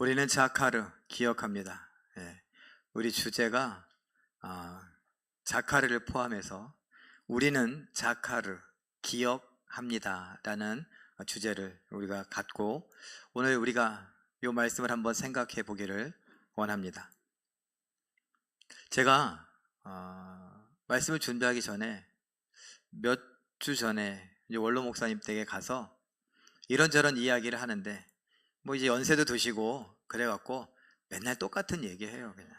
우리는 자카르 기억합니다. 예, 우리 주제가 자카르를 포함해서 우리는 자카르 기억합니다 라는 주제를 우리가 갖고 오늘 우리가 이 말씀을 한번 생각해 보기를 원합니다. 제가 말씀을 준비하기 전에 몇 주 전에 원로 목사님 댁에 가서 이런저런 이야기를 하는데 뭐 이제 연세도 드시고 그래갖고 맨날 똑같은 얘기해요. 그냥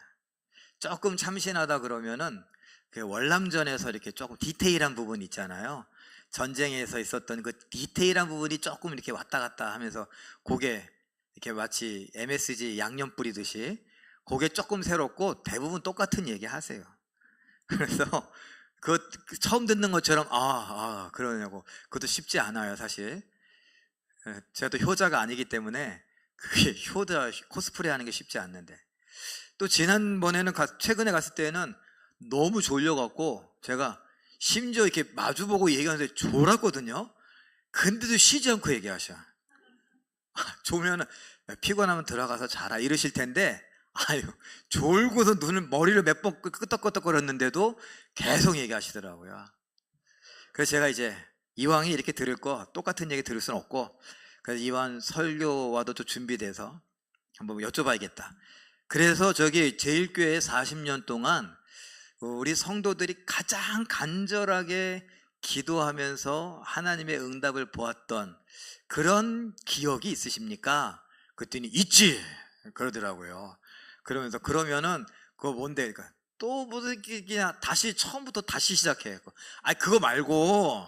조금 참신하다 그러면은 그 월남전에서 이렇게 조금 디테일한 부분 있잖아요. 전쟁에서 있었던 그 디테일한 부분이 조금 이렇게 왔다 갔다 하면서 그게 이렇게 마치 MSG 양념 뿌리듯이 그게 조금 새롭고 대부분 똑같은 얘기 하세요. 그래서 그 처음 듣는 것처럼 그러냐고. 그것도 쉽지 않아요, 사실. 제가 또 효자가 아니기 때문에 그게 효자 코스프레 하는 게 쉽지 않는데, 또 지난번에는 최근에 갔을 때는 너무 졸려갖고 제가 심지어 이렇게 마주보고 얘기하는데 졸았거든요. 근데도 쉬지 않고 얘기하셔. 졸면은 피곤하면 들어가서 자라 이러실 텐데, 졸고서 머리를 몇 번 끄덕끄덕거렸는데도 계속 얘기하시더라고요. 그래서 제가 이제 이왕이 이렇게 들을 거 똑같은 얘기 들을 수는 없고, 그래서 이왕 설교와도 좀 준비돼서 한번 여쭤봐야겠다. 그래서 저기 제일교회 40년 동안 우리 성도들이 가장 간절하게 기도하면서 하나님의 응답을 보았던 그런 기억이 있으십니까? 그랬더니 있지! 그러더라고요. 그러면서 그러면은 그거 뭔데? 그러니까 또 무슨 그냥 다시 처음부터 다시 시작해. 그거 말고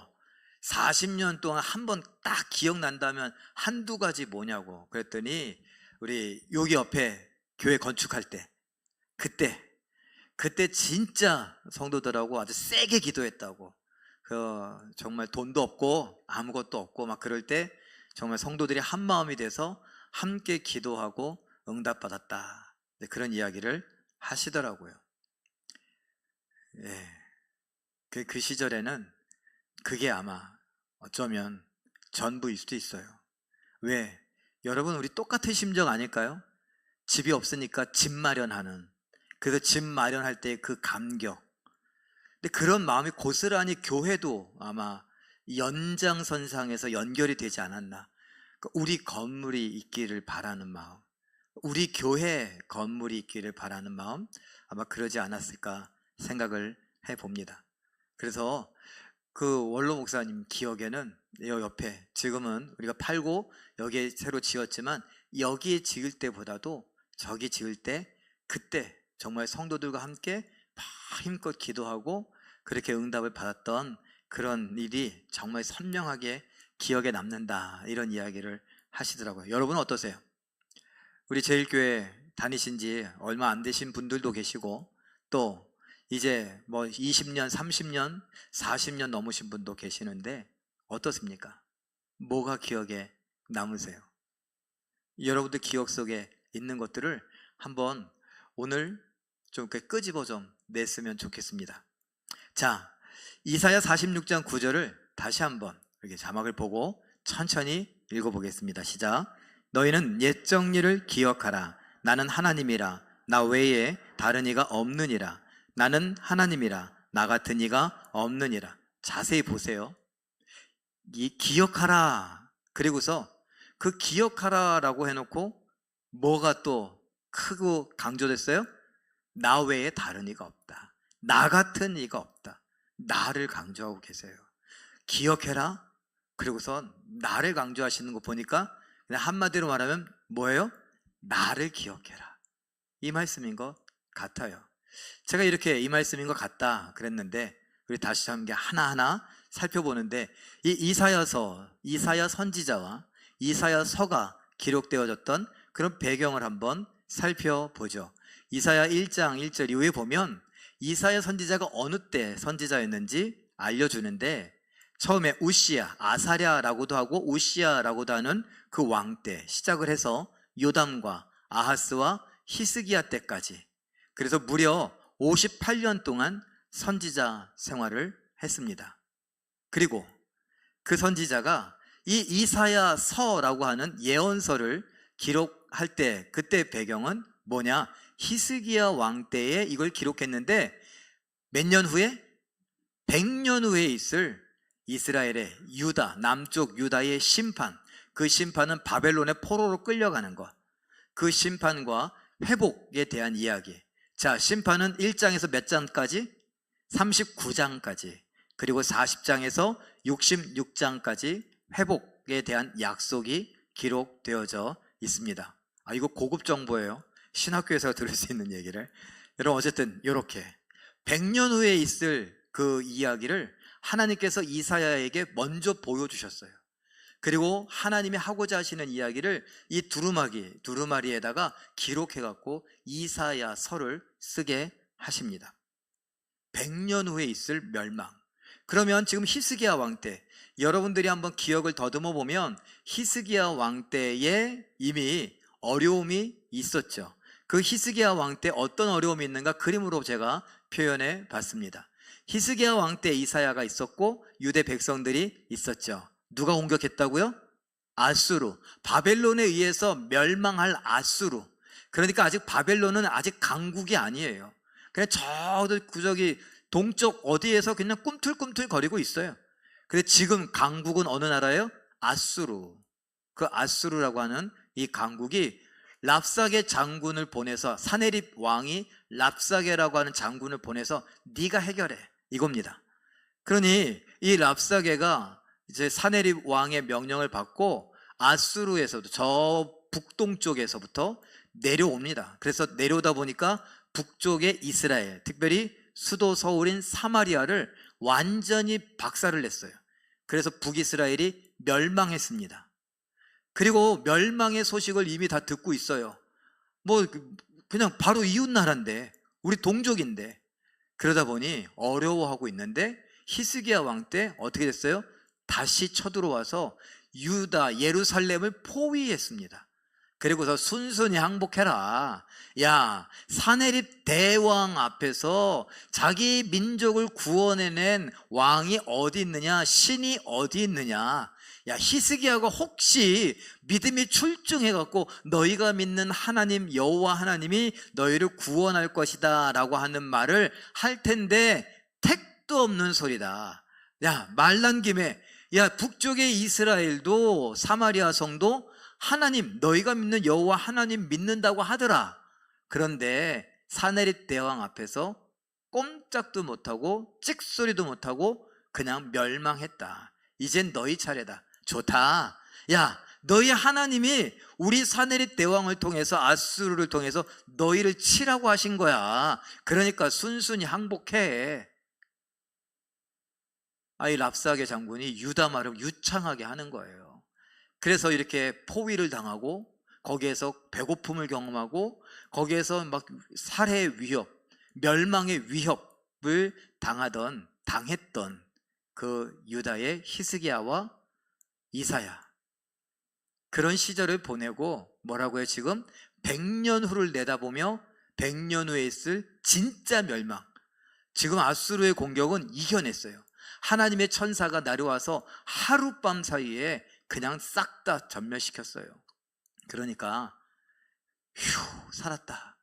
40년 동안 한 번 딱 기억난다면 한두 가지 뭐냐고. 그랬더니 우리 여기 옆에 교회 건축할 때 그때 진짜 성도들하고 아주 세게 기도했다고. 정말 돈도 없고 아무것도 없고 막 그럴 때 정말 성도들이 한 마음이 돼서 함께 기도하고 응답받았다. 그런 이야기를 하시더라고요. 예. 그 시절에는 그게 아마 어쩌면 전부일 수도 있어요. 왜? 여러분, 우리 똑같은 심정 아닐까요? 집이 없으니까 집 마련하는, 그래서 집 마련할 때 그 감격. 근데 그런 마음이 고스란히 교회도 아마 연장선상에서 연결이 되지 않았나. 우리 건물이 있기를 바라는 마음, 우리 교회 건물이 있기를 바라는 마음, 아마 그러지 않았을까 생각을 해봅니다. 그래서 그 원로 목사님 기억에는 이 옆에, 지금은 우리가 팔고 여기에 새로 지었지만 여기에 지을 때보다도 저기 지을 때 그때 정말 성도들과 함께 힘껏 기도하고 그렇게 응답을 받았던 그런 일이 정말 선명하게 기억에 남는다, 이런 이야기를 하시더라고요. 여러분은 어떠세요? 우리 제일교회 다니신 지 얼마 안 되신 분들도 계시고, 또 이제 뭐 20년, 30년, 40년 넘으신 분도 계시는데 어떻습니까? 뭐가 기억에 남으세요? 여러분들 기억 속에 있는 것들을 한번 오늘 좀 끄집어 좀 냈으면 좋겠습니다. 자, 이사야 46장 9절을 다시 한번 이렇게 자막을 보고 천천히 읽어보겠습니다. 시작. 너희는 옛 정리를 기억하라. 나는 하나님이라. 나 외에 다른 이가 없느니라. 나는 하나님이라. 나 같은 이가 없느니라. 자세히 보세요. 이 기억하라. 그리고서 그 기억하라라고 해놓고 뭐가 또 크고 강조됐어요? 나 외에 다른 이가 없다. 나 같은 이가 없다. 나를 강조하고 계세요. 기억해라. 그리고서 나를 강조하시는 거 보니까 그냥 한마디로 말하면 뭐예요? 나를 기억해라, 이 말씀인 것 같아요. 제가 이렇게 이 말씀인 것 같다 그랬는데 우리 다시 함께 하나하나 살펴보는데, 이 이사야 선지자와 이사야서가 기록되어졌던 그런 배경을 한번 살펴보죠. 이사야 1장 1절 이후에 보면 이사야 선지자가 어느 때 선지자였는지 알려주는데, 처음에 우시야, 아사랴라고도 하고 우시야라고도 하는 그 왕 때 시작을 해서 요담과 아하스와 히스기야 때까지, 그래서 무려 58년 동안 선지자 생활을 했습니다. 그리고 그 선지자가 이 이사야서라고 하는 예언서를 기록할 때 그때 배경은 뭐냐? 히스기야 왕 때에 이걸 기록했는데 몇 년 후에? 100년 후에 있을 이스라엘의 유다, 남쪽 유다의 심판, 그 심판은 바벨론의 포로로 끌려가는 것, 그 심판과 회복에 대한 이야기. 자, 심판은 1장에서 몇 장까지? 39장까지, 그리고 40장에서 66장까지 회복에 대한 약속이 기록되어져 있습니다. 이거 고급 정보예요. 신학교에서 들을 수 있는 얘기를. 여러분, 어쨌든 이렇게 100년 후에 있을 그 이야기를 하나님께서 이사야에게 먼저 보여주셨어요. 그리고 하나님이 하고자 하시는 이야기를 이 두루마리에다가 기록해갖고 이사야서를 쓰게 하십니다. 100년 후에 있을 멸망. 그러면 지금 히스기야 왕 때, 여러분들이 한번 기억을 더듬어 보면 히스기야 왕 때에 이미 어려움이 있었죠. 그 히스기야 왕 때 어떤 어려움이 있는가 그림으로 제가 표현해 봤습니다. 히스기야 왕 때 이사야가 있었고 유대 백성들이 있었죠. 누가 공격했다고요? 아수르, 바벨론에 의해서 멸망할 아수르. 그러니까 아직 바벨론은 아직 강국이 아니에요. 그냥 저기 동쪽 어디에서 그냥 꿈틀꿈틀 거리고 있어요. 근데 지금 강국은 어느 나라예요? 아수르. 그 아수르라고 하는 이 강국이 랍사게 장군을 보내서, 사네립 왕이 랍사게라고 하는 장군을 보내서 네가 해결해, 이겁니다. 그러니 이 랍사게가 이제 사네립 왕의 명령을 받고 아수르에서도 저 북동쪽에서부터 내려옵니다. 그래서 내려오다 보니까 북쪽의 이스라엘, 특별히 수도 서울인 사마리아를 완전히 박살을 냈어요. 그래서 북이스라엘이 멸망했습니다. 그리고 멸망의 소식을 이미 다 듣고 있어요. 뭐 그냥 바로 이웃 나라인데, 우리 동족인데. 그러다 보니 어려워하고 있는데 히스기야 왕 때 어떻게 됐어요? 다시 쳐들어와서 유다, 예루살렘을 포위했습니다. 그리고서 순순히 항복해라. 야, 사네립 대왕 앞에서 자기 민족을 구원해낸 왕이 어디 있느냐, 신이 어디 있느냐. 야, 히스기야가 혹시 믿음이 출중해갖고 너희가 믿는 하나님, 여호와 하나님이 너희를 구원할 것이다 라고 하는 말을 할 텐데 택도 없는 소리다. 야, 말난 김에, 야, 북쪽의 이스라엘도, 사마리아 성도 하나님, 너희가 믿는 여호와 하나님 믿는다고 하더라. 그런데 사네립 대왕 앞에서 꼼짝도 못하고 찍소리도 못하고 그냥 멸망했다. 이젠 너희 차례다. 좋다. 야, 너희 하나님이 우리 사네립 대왕을 통해서, 아수르를 통해서 너희를 치라고 하신 거야. 그러니까 순순히 항복해. 이 랍사게 장군이 유다 말을 유창하게 하는 거예요. 그래서 이렇게 포위를 당하고, 거기에서 배고픔을 경험하고, 거기에서 막 살해 위협, 멸망의 위협을 당했던 그 유다의 히스기야와 이사야, 그런 시절을 보내고 뭐라고 해요? 지금 100년 후를 내다보며 100년 후에 있을 진짜 멸망. 지금 아수르의 공격은 이겨냈어요. 하나님의 천사가 내려와서 하룻밤 사이에 그냥 싹 다 전멸시켰어요. 그러니까 휴, 살았다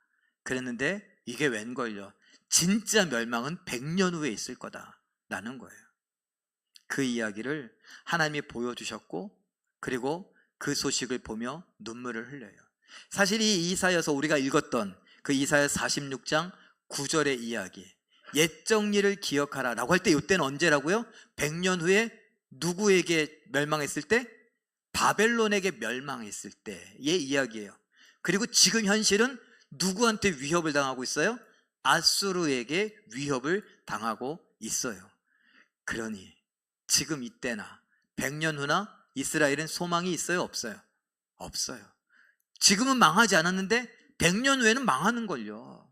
그랬는데 이게 웬걸요? 진짜 멸망은 100년 후에 있을 거다라는 거예요. 그 이야기를 하나님이 보여주셨고, 그리고 그 소식을 보며 눈물을 흘려요. 사실 이 이사야서 우리가 읽었던 그 이사야 46장 9절의 이야기, 옛정일을 기억하라 라고 할 때, 이때는 언제라고요? 100년 후에 누구에게 멸망했을 때? 바벨론에게 멸망했을 때의 이야기예요. 그리고 지금 현실은 누구한테 위협을 당하고 있어요? 아수르에게 위협을 당하고 있어요. 그러니 지금 이때나 100년 후나 이스라엘은 소망이 있어요? 없어요? 없어요. 지금은 망하지 않았는데 100년 후에는 망하는걸요.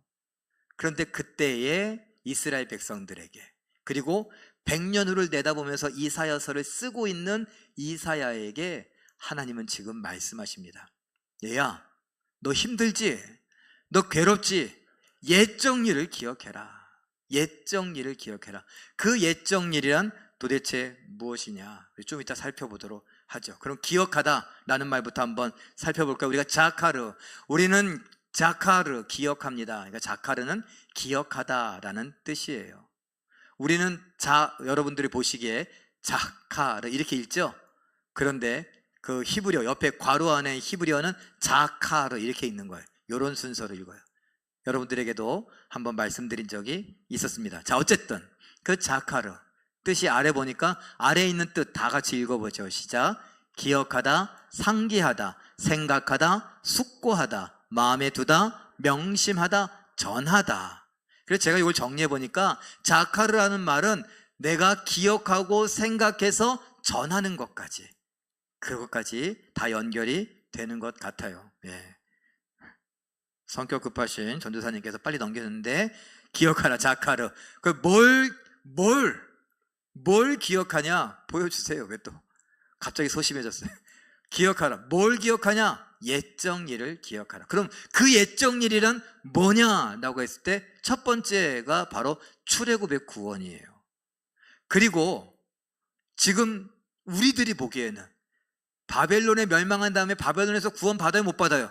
그런데 그때의 이스라엘 백성들에게, 그리고 100년 후를 내다보면서 이사야서를 쓰고 있는 이사야에게 하나님은 지금 말씀하십니다. 얘야, 너 힘들지? 너 괴롭지? 옛정일을 기억해라. 옛정일을 기억해라. 그 옛정일이란 도대체 무엇이냐? 좀 이따 살펴보도록 하죠. 그럼 기억하다라는 말부터 한번 살펴볼까요? 우리가 자카르, 우리는 자카르 기억합니다. 그러니까 자카르는 기억하다라는 뜻이에요. 우리는 여러분들이 보시기에 자카르 이렇게 읽죠? 그런데 그 히브리어 옆에 괄호 안에 히브리어는 자카르 이렇게 읽는 거예요. 이런 순서로 읽어요. 여러분들에게도 한번 말씀드린 적이 있었습니다. 자, 어쨌든 그 자카르 뜻이 아래 보니까 아래에 있는 뜻 다 같이 읽어보죠. 시작. 기억하다, 상기하다, 생각하다, 숙고하다, 마음에 두다, 명심하다, 전하다. 그래서 제가 이걸 정리해 보니까 자카르라는 말은 내가 기억하고 생각해서 전하는 것까지, 그것까지 다 연결이 되는 것 같아요. 예. 성격 급하신 전도사님께서 빨리 넘겼는데, 기억하라 자카르. 뭘 기억하냐? 보여주세요. 왜 또 갑자기 소심해졌어요? 기억하라. 뭘 기억하냐? 옛적 일을 기억하라. 그럼 그 옛적 일이란 뭐냐라고 했을 때 첫 번째가 바로 출애굽의 구원이에요. 그리고 지금 우리들이 보기에는 바벨론에 멸망한 다음에 바벨론에서 구원 받아요, 못 받아요?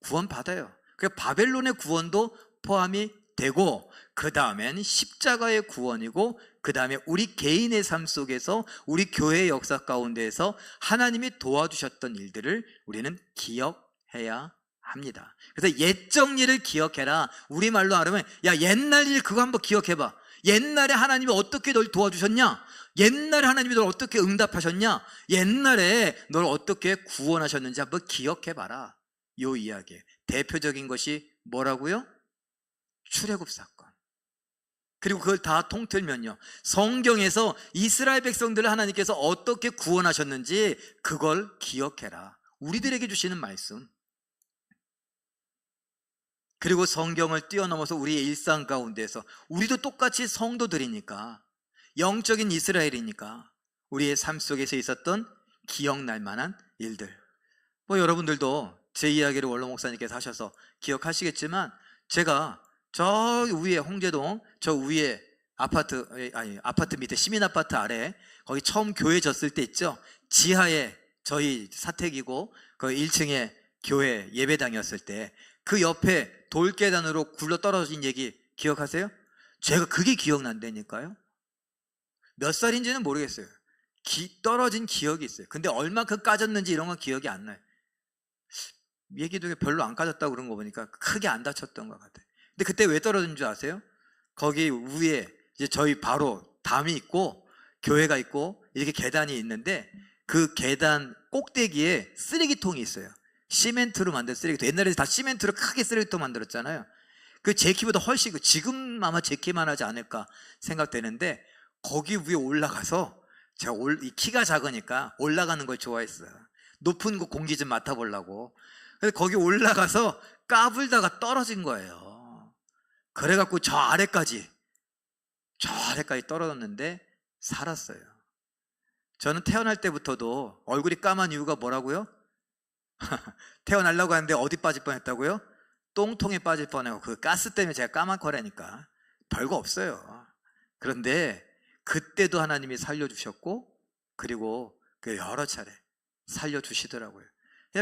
구원 받아요. 그래서 바벨론의 구원도 포함이 되고, 그 다음엔 십자가의 구원이고, 그 다음에 우리 개인의 삶 속에서 우리 교회의 역사 가운데에서 하나님이 도와주셨던 일들을 우리는 기억해야 합니다. 그래서 옛적 일을 기억해라. 우리말로 하면 야, 옛날 일 그거 한번 기억해봐. 옛날에 하나님이 어떻게 널 도와주셨냐? 옛날에 하나님이 널 어떻게 응답하셨냐? 옛날에 널 어떻게 구원하셨는지 한번 기억해봐라. 요 이야기. 대표적인 것이 뭐라고요? 출애굽 사건. 그리고 그걸 다 통틀면요, 성경에서 이스라엘 백성들을 하나님께서 어떻게 구원하셨는지 그걸 기억해라. 우리들에게 주시는 말씀. 그리고 성경을 뛰어넘어서 우리의 일상 가운데서 우리도 똑같이 성도들이니까, 영적인 이스라엘이니까 우리의 삶 속에서 있었던 기억날 만한 일들. 여러분들도 제 이야기를 원로 목사님께서 하셔서 기억하시겠지만, 제가 저 위에 홍제동 저 위에 아파트 밑에 시민 아파트 아래 거기 처음 교회 졌을 때 있죠. 지하에 저희 사택이고 그 1층에 교회 예배당이었을 때 그 옆에 돌계단으로 굴러 떨어진 얘기 기억하세요? 제가 그게 기억난다니까요. 몇 살인지는 모르겠어요. 떨어진 기억이 있어요. 근데 얼마큼 까졌는지 이런 건 기억이 안 나요. 얘기도 별로 안 까졌다고 그런 거 보니까 크게 안 다쳤던 것 같아요. 근데 그때 왜 떨어진 줄 아세요? 거기 위에 이제 저희 바로 담이 있고 교회가 있고 이렇게 계단이 있는데, 그 계단 꼭대기에 쓰레기통이 있어요. 시멘트로 만든 쓰레기통. 옛날에 다 시멘트로 크게 쓰레기통 만들었잖아요. 그 제 키보다 훨씬, 지금 아마 제 키만 하지 않을까 생각되는데, 거기 위에 올라가서 제가 이 키가 작으니까 올라가는 걸 좋아했어요. 높은 곳 공기 좀 맡아보려고. 그래서 거기 올라가서 까불다가 떨어진 거예요. 그래갖고 저 아래까지 떨어졌는데 살았어요. 저는 태어날 때부터도 얼굴이 까만 이유가 뭐라고요? 태어나려고 하는데 어디 빠질 뻔했다고요? 똥통에 빠질 뻔하고, 그 가스 때문에 제가 까만 거라니까. 별거 없어요. 그런데 그때도 하나님이 살려주셨고, 그리고 그 여러 차례 살려주시더라고요.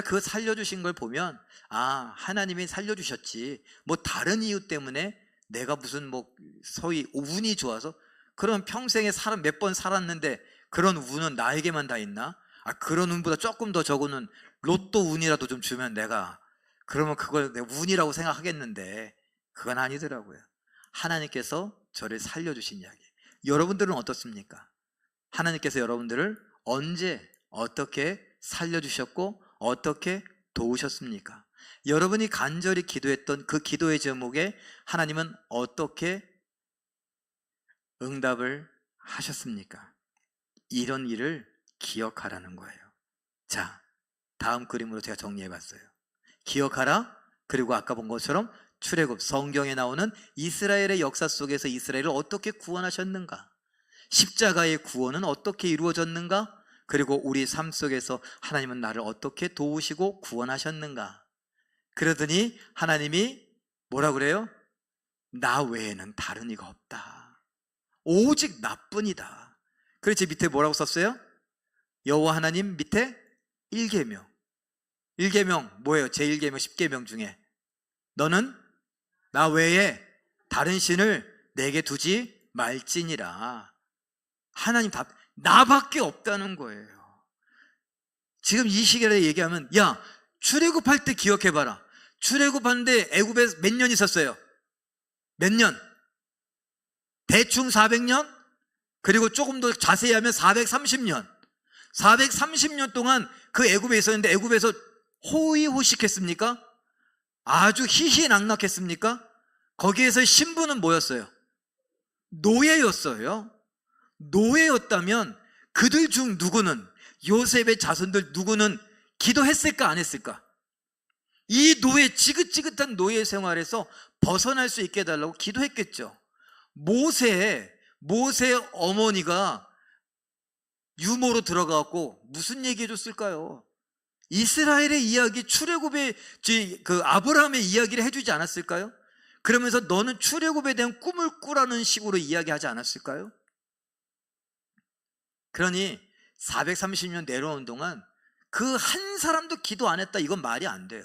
그 살려주신 걸 보면, 아, 하나님이 살려주셨지, 뭐 다른 이유 때문에 내가 무슨 소위 운이 좋아서, 그런 평생에 몇 번 살았는데 그런 운은 나에게만 다 있나? 그런 운보다 조금 더 적은 로또 운이라도 좀 주면 그러면 그걸 내 운이라고 생각하겠는데, 그건 아니더라고요. 하나님께서 저를 살려주신 이야기. 여러분들은 어떻습니까? 하나님께서 여러분들을 언제 어떻게 살려주셨고 어떻게 도우셨습니까? 여러분이 간절히 기도했던 그 기도의 제목에 하나님은 어떻게 응답을 하셨습니까? 이런 일을 기억하라는 거예요. 자, 다음 그림으로 제가 정리해봤어요. 기억하라. 그리고 아까 본 것처럼 출애굽, 성경에 나오는 이스라엘의 역사 속에서 이스라엘을 어떻게 구원하셨는가, 십자가의 구원은 어떻게 이루어졌는가, 그리고 우리 삶 속에서 하나님은 나를 어떻게 도우시고 구원하셨는가. 그러더니 하나님이 뭐라 그래요? 나 외에는 다른 이가 없다. 오직 나뿐이다. 그래서 밑에 뭐라고 썼어요? 여호와 하나님 밑에 1계명. 1계명 뭐예요? 제1계명 10계명 중에 너는 나 외에 다른 신을 내게 두지 말지니라. 하나님 답, 나밖에 없다는 거예요. 지금 이 시기에 얘기하면, 야, 출애굽할 때 기억해봐라. 출애굽하는데 애굽에 몇 년 있었어요? 몇 년? 대충 400년? 그리고 조금 더 자세히 하면 430년. 430년 동안 그 애굽에 있었는데 애굽에서 호의호식했습니까? 아주 희희낙낙했습니까? 거기에서 신부는 뭐였어요? 노예였어요. 노예였다면 그들 중 누구는, 요셉의 자손들 누구는 기도했을까 안 했을까? 이 노예, 지긋지긋한 노예 생활에서 벗어날 수 있게 해달라고 기도했겠죠. 모세 어머니가 유모로 들어가고 무슨 얘기 해줬을까요? 이스라엘의 이야기, 출애굽의 그 아브라함의 이야기를 해주지 않았을까요? 그러면서 너는 출애굽에 대한 꿈을 꾸라는 식으로 이야기하지 않았을까요? 그러니 430년 내려온 동안 그 한 사람도 기도 안 했다, 이건 말이 안 돼요.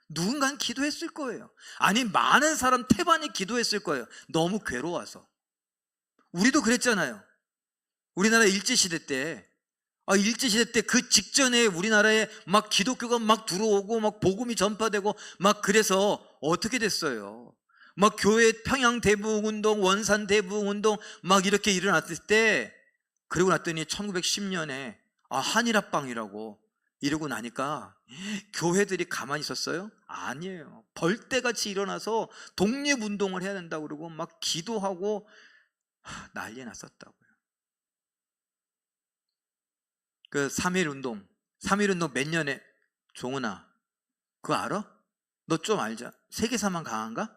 누군가는 기도했을 거예요. 아니, 많은 사람 태반이 기도했을 거예요. 너무 괴로워서. 우리도 그랬잖아요. 우리나라 일제시대 때 그 직전에 우리나라에 막 기독교가 막 들어오고 막 복음이 전파되고 막, 그래서 어떻게 됐어요? 막 교회 평양 대부흥운동, 원산 대부흥운동 막 이렇게 일어났을 때, 그러고 났더니 1910년에 한일합방이라고 이러고 나니까 교회들이 가만히 있었어요? 아니에요. 벌떼같이 일어나서 독립운동을 해야 된다고 그러고 막 기도하고 난리 났었다고요. 그 3.1운동 몇 년에, 종훈아 그거 알아? 너 좀 알자. 세계사만 강한가?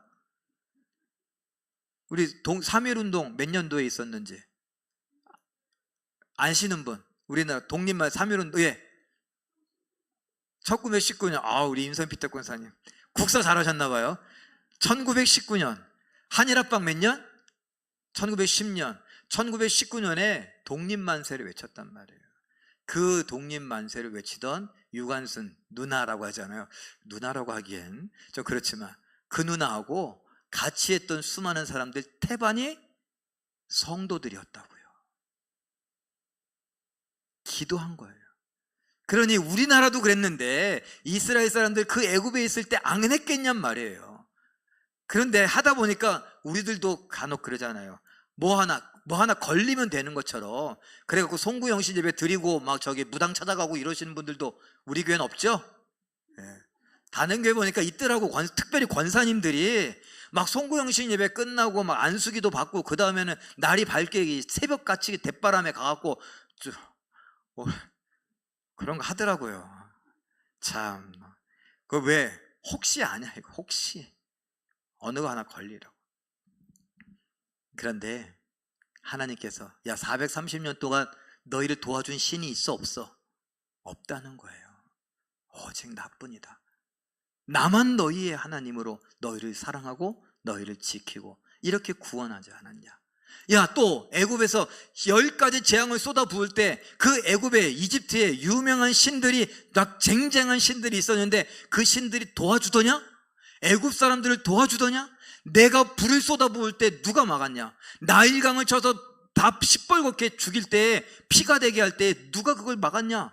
우리 3.1운동 몇 년도에 있었는지 아시는 분? 우리나라 독립만 3.1운동, 예, 1919년. 우리 임선피터 권사님 국사 잘하셨나봐요. 1919년 한일합방 몇 년? 1910년. 1919년에 독립만세를 외쳤단 말이에요. 그 독립만세를 외치던 유관순 누나라고 하잖아요. 누나라고 하기엔 좀 그렇지만 그 누나하고 같이 했던 수많은 사람들 태반이 성도들이었다고요. 기도한 거예요. 그러니 우리나라도 그랬는데 이스라엘 사람들 그 애굽에 있을 때 안 했겠냔 말이에요. 그런데 하다 보니까 우리들도 간혹 그러잖아요. 뭐 하나 걸리면 되는 것처럼. 그래갖고 송구영신 예배 드리고 막 저기 무당 찾아가고 이러시는 분들도 우리 교회는 없죠? 예. 다른 교회 보니까 있더라고. 특별히 권사님들이 막 송구영신 예배 끝나고 막 안수기도 받고, 그 다음에는 날이 밝게 새벽같이 대바람에 가갖고 그런 거 하더라고요. 참, 그 왜 혹시 아냐, 이거 혹시 어느 거 하나 걸리라고. 그런데 하나님께서, 야, 430년 동안 너희를 도와준 신이 있어 없어? 없다는 거예요. 오직 나뿐이다. 나만 너희의 하나님으로 너희를 사랑하고 너희를 지키고 이렇게 구원하지 않았냐. 야, 또 애굽에서 10가지 재앙을 쏟아 부을 때 그 애굽에, 이집트에 유명한 신들이, 막 쟁쟁한 신들이 있었는데 그 신들이 도와주더냐? 애굽 사람들을 도와주더냐? 내가 불을 쏟아 부을 때 누가 막았냐? 나일강을 쳐서 다 시뻘겋게 죽일 때, 피가 되게 할 때 누가 그걸 막았냐?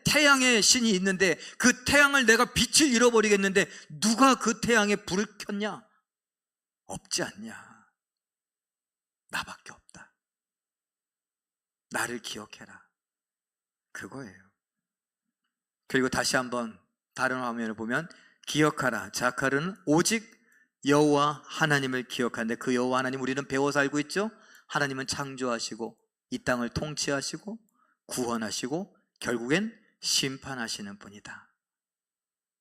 태양의 신이 있는데 그 태양을 내가 빛을 잃어버리겠는데 누가 그 태양에 불을 켰냐? 없지 않냐? 나밖에 없다. 나를 기억해라. 그거예요. 그리고 다시 한번 다른 화면을 보면, 기억하라. 자카르는 오직 여호와 하나님을 기억하는데, 그 여호와 하나님 우리는 배워서 알고 있죠? 하나님은 창조하시고 이 땅을 통치하시고 구원하시고 결국엔 심판하시는 분이다.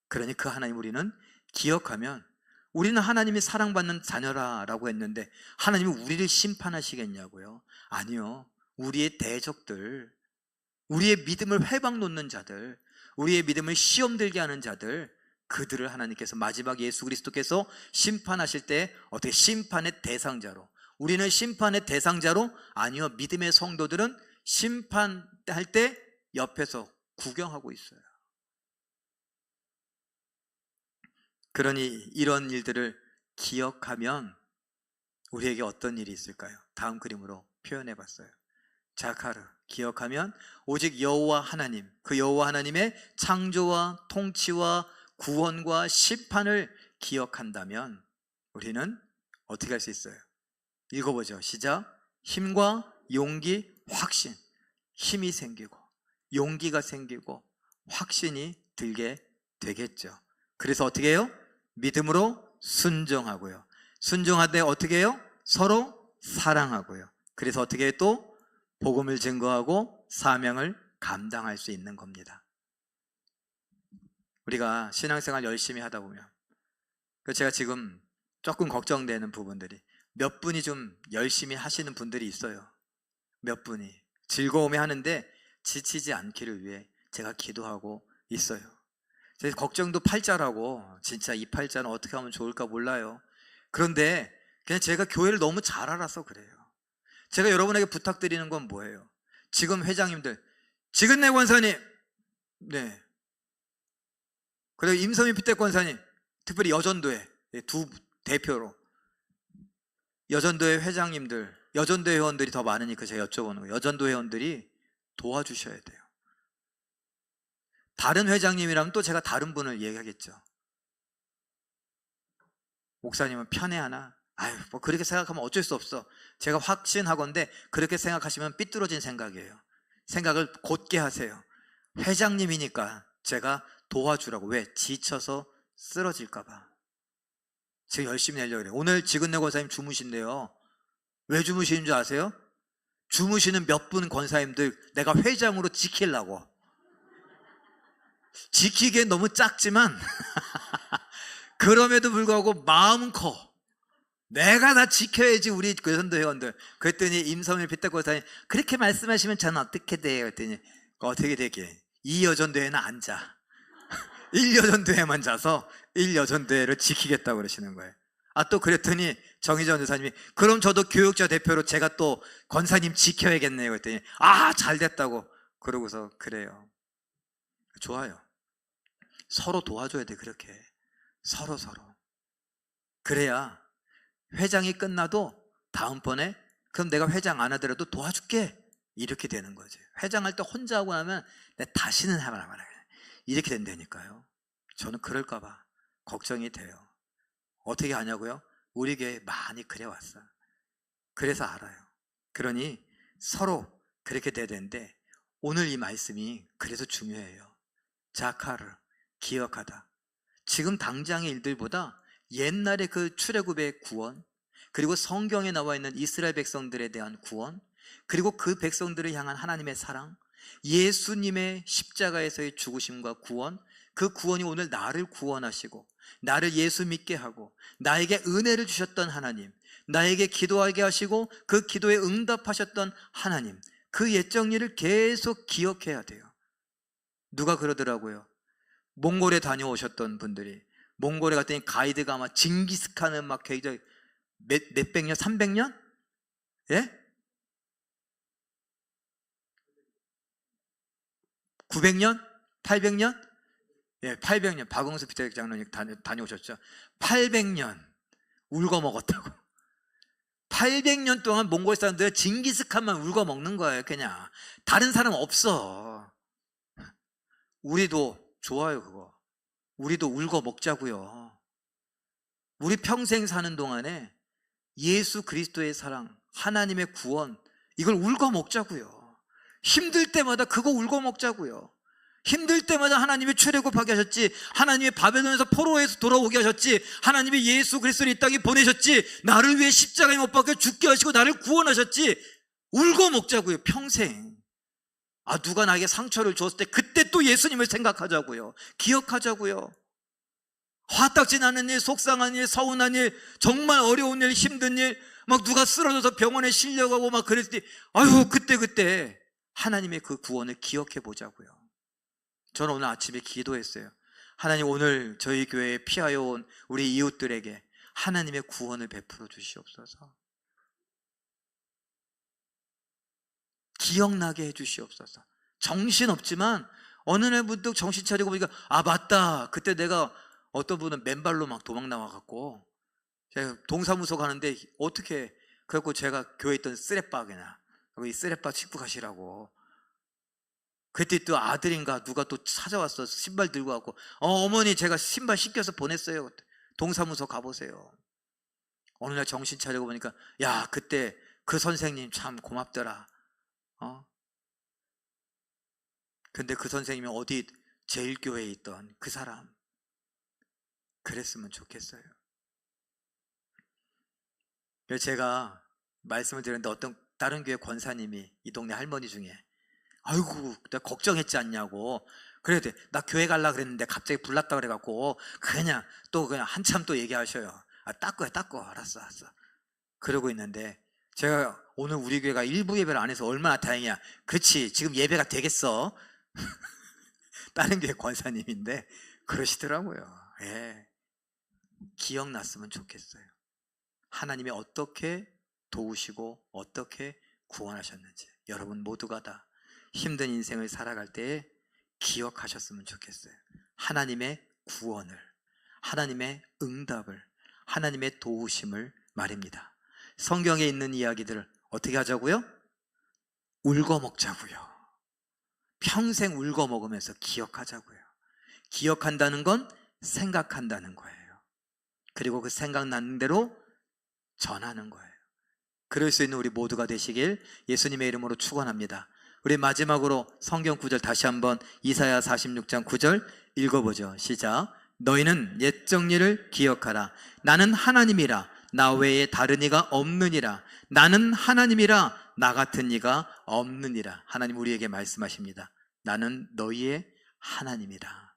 그러니 그 하나님 우리는 기억하면, 우리는 하나님이 사랑받는 자녀라라고 했는데 하나님이 우리를 심판하시겠냐고요? 아니요. 우리의 대적들, 우리의 믿음을 회방 놓는 자들, 우리의 믿음을 시험 들게 하는 자들, 그들을 하나님께서 마지막 예수 그리스도께서 심판하실 때 어떻게 심판의 대상자로, 우리는 심판의 대상자로, 아니요, 믿음의 성도들은 심판할 때 옆에서 구경하고 있어요. 그러니 이런 일들을 기억하면 우리에게 어떤 일이 있을까요? 다음 그림으로 표현해 봤어요. 자카르, 기억하면 오직 여호와 하나님, 그 여호와 하나님의 창조와 통치와 구원과 심판을 기억한다면 우리는 어떻게 할 수 있어요? 읽어보죠. 시작. 힘과 용기, 확신. 힘이 생기고 용기가 생기고 확신이 들게 되겠죠. 그래서 어떻게 해요? 믿음으로 순종하고요. 순종하되 어떻게 해요? 서로 사랑하고요. 그래서 어떻게 해요? 또 복음을 증거하고 사명을 감당할 수 있는 겁니다. 우리가 신앙생활 열심히 하다 보면, 제가 지금 조금 걱정되는 부분들이, 몇 분이 좀 열심히 하시는 분들이 있어요. 몇 분이 즐거움에 하는데 지치지 않기를 위해 제가 기도하고 있어요. 제 걱정도 팔자라고, 진짜 이 팔자는 어떻게 하면 좋을까 몰라요. 그런데 그냥 제가 교회를 너무 잘 알아서 그래요. 제가 여러분에게 부탁드리는 건 뭐예요? 지금 회장님들, 지근내 권사님, 네, 그리고 임성민 피대 권사님, 특별히 여전도회 두 대표로, 여전도회 회장님들, 여전도회 회원들이 더 많으니까 제가 여쭤보는 거예요. 여전도회 회원들이 도와주셔야 돼요. 다른 회장님이라면 또 제가 다른 분을 얘기하겠죠. 목사님은 편애하나? 아유, 뭐 그렇게 생각하면 어쩔 수 없어. 제가 확신하건대 그렇게 생각하시면 삐뚤어진 생각이에요. 생각을 곧게 하세요. 회장님이니까 제가 도와주라고. 왜? 지쳐서 쓰러질까 봐. 제가 열심히 내려고 그래요. 오늘 지근내 권사님 주무신대요. 왜 주무시는 줄 아세요? 주무시는 몇 분 권사님들 내가 회장으로 지키려고. 지키기엔 너무 작지만 그럼에도 불구하고 마음은 커. 내가 다 지켜야지 우리 여전도 회원들. 그랬더니 임성일 빗대권사님, 그렇게 말씀하시면 저는 어떻게 돼요? 그랬더니 어떻게 되게? 이 여전도회는 앉아. 1여전도회만 자서 1여전도회를 지키겠다고 그러시는 거예요. 또 그랬더니 정희전 여사님이, 그럼 저도 교육자 대표로 제가 또 권사님 지켜야겠네요. 그랬더니 잘 됐다고 그러고서, 그래요. 좋아요. 서로 도와줘야 돼. 그렇게 서로 그래야 회장이 끝나도 다음번에 그럼 내가 회장 안 하더라도 도와줄게, 이렇게 되는 거지. 회장할 때 혼자 하고 나면 내가 다시는 해봐라 이렇게 된다니까요. 저는 그럴까 봐 걱정이 돼요. 어떻게 하냐고요? 우리 교회 많이 그래 왔어. 그래서 알아요. 그러니 서로 그렇게 돼야 되는데, 오늘 이 말씀이 그래서 중요해요. 자카르, 기억하다. 지금 당장의 일들보다 옛날에 그 출애굽의 구원, 그리고 성경에 나와 있는 이스라엘 백성들에 대한 구원, 그리고 그 백성들을 향한 하나님의 사랑, 예수님의 십자가에서의 죽으심과 구원, 그 구원이 오늘 나를 구원하시고 나를 예수 믿게 하고 나에게 은혜를 주셨던 하나님, 나에게 기도하게 하시고 그 기도에 응답하셨던 하나님, 그 옛적 일을 계속 기억해야 돼요. 누가 그러더라고요. 몽골에 다녀오셨던 분들이, 몽골에 갔더니 가이드가 아마 징기스칸은 막 굉장히 몇백 년, 300년? 예? 900년? 800년? 예, 800년. 박응수 피대 장로님 다녀오셨죠. 800년 울고 먹었다고. 800년 동안 몽골 사람들 징기스칸만 울고 먹는 거예요. 그냥 다른 사람 없어. 우리도 좋아요. 그거 우리도 울고 먹자고요. 우리 평생 사는 동안에 예수 그리스도의 사랑, 하나님의 구원, 이걸 울고 먹자고요. 힘들 때마다 그거 울고 먹자고요. 힘들 때마다 하나님이 출애굽하게 하셨지, 하나님이 바벨론에서 포로에서 돌아오게 하셨지, 하나님이 예수 그리스도를 이 땅에 보내셨지, 나를 위해 십자가에 못 박혀 죽게 하시고 나를 구원하셨지. 울고 먹자고요. 평생. 누가 나에게 상처를 줬을 때 그때 또 예수님을 생각하자고요. 기억하자고요. 화딱지 나는 일, 속상한 일, 서운한 일, 정말 어려운 일, 힘든 일, 막 누가 쓰러져서 병원에 실려가고 막 그랬을 때, 그때 하나님의 그 구원을 기억해 보자고요. 저는 오늘 아침에 기도했어요. 하나님, 오늘 저희 교회에 피하여 온 우리 이웃들에게 하나님의 구원을 베풀어 주시옵소서. 기억나게 해주시옵소서. 정신없지만 어느 날 문득 정신 차리고 보니까 아 맞다, 그때 내가 어떤 분은 맨발로 막 도망 나와갖고 제가 동사무소 가는데 어떻게 그래갖고 제가 교회에 있던 쓰레빠개나 이 쓰레빠 짚고 가시라고. 그때 또 아들인가 누가 또 찾아왔어. 신발 들고 왔고 어머니 제가 신발 씻겨서 보냈어요. 동사무소 가보세요. 어느 날 정신 차리고 보니까 야 그때 그 선생님 참 고맙더라. 근데 그 선생님이 어디 제일교회에 있던 그 사람. 그랬으면 좋겠어요. 그래서 제가 말씀을 드렸는데 어떤 다른 교회 권사님이 이 동네 할머니 중에 아이고 내가 걱정했지 않냐고. 그래야 돼. 나 교회 갈라 그랬는데 갑자기 불났다 그래갖고 그냥 한참 또 얘기하셔요. 아 닦고 알았어. 그러고 있는데 제가 오늘 우리 교회가 일부 예배를 안 해서 얼마나 다행이야. 그렇지 지금 예배가 되겠어. 다른 교회 권사님인데 그러시더라고요. 예. 기억났으면 좋겠어요. 하나님이 어떻게 도우시고 어떻게 구원하셨는지 여러분 모두가 다 힘든 인생을 살아갈 때에 기억하셨으면 좋겠어요. 하나님의 구원을, 하나님의 응답을, 하나님의 도우심을 말입니다. 성경에 있는 이야기들을 어떻게 하자고요? 울고 먹자고요. 평생 울고 먹으면서 기억하자고요. 기억한다는 건 생각한다는 거예요. 그리고 그 생각나는 대로 전하는 거예요. 그럴 수 있는 우리 모두가 되시길 예수님의 이름으로 축원합니다. 우리 마지막으로 성경 구절 다시 한번 이사야 46장 9절 읽어보죠. 시작. 너희는 옛 정리를 기억하라. 나는 하나님이라 나 외에 다른 이가 없느니라. 나는 하나님이라 나 같은 이가 없느니라. 하나님 우리에게 말씀하십니다. 나는 너희의 하나님이라.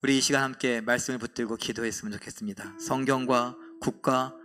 우리 이 시간 함께 말씀을 붙들고 기도했으면 좋겠습니다. 성경과 국가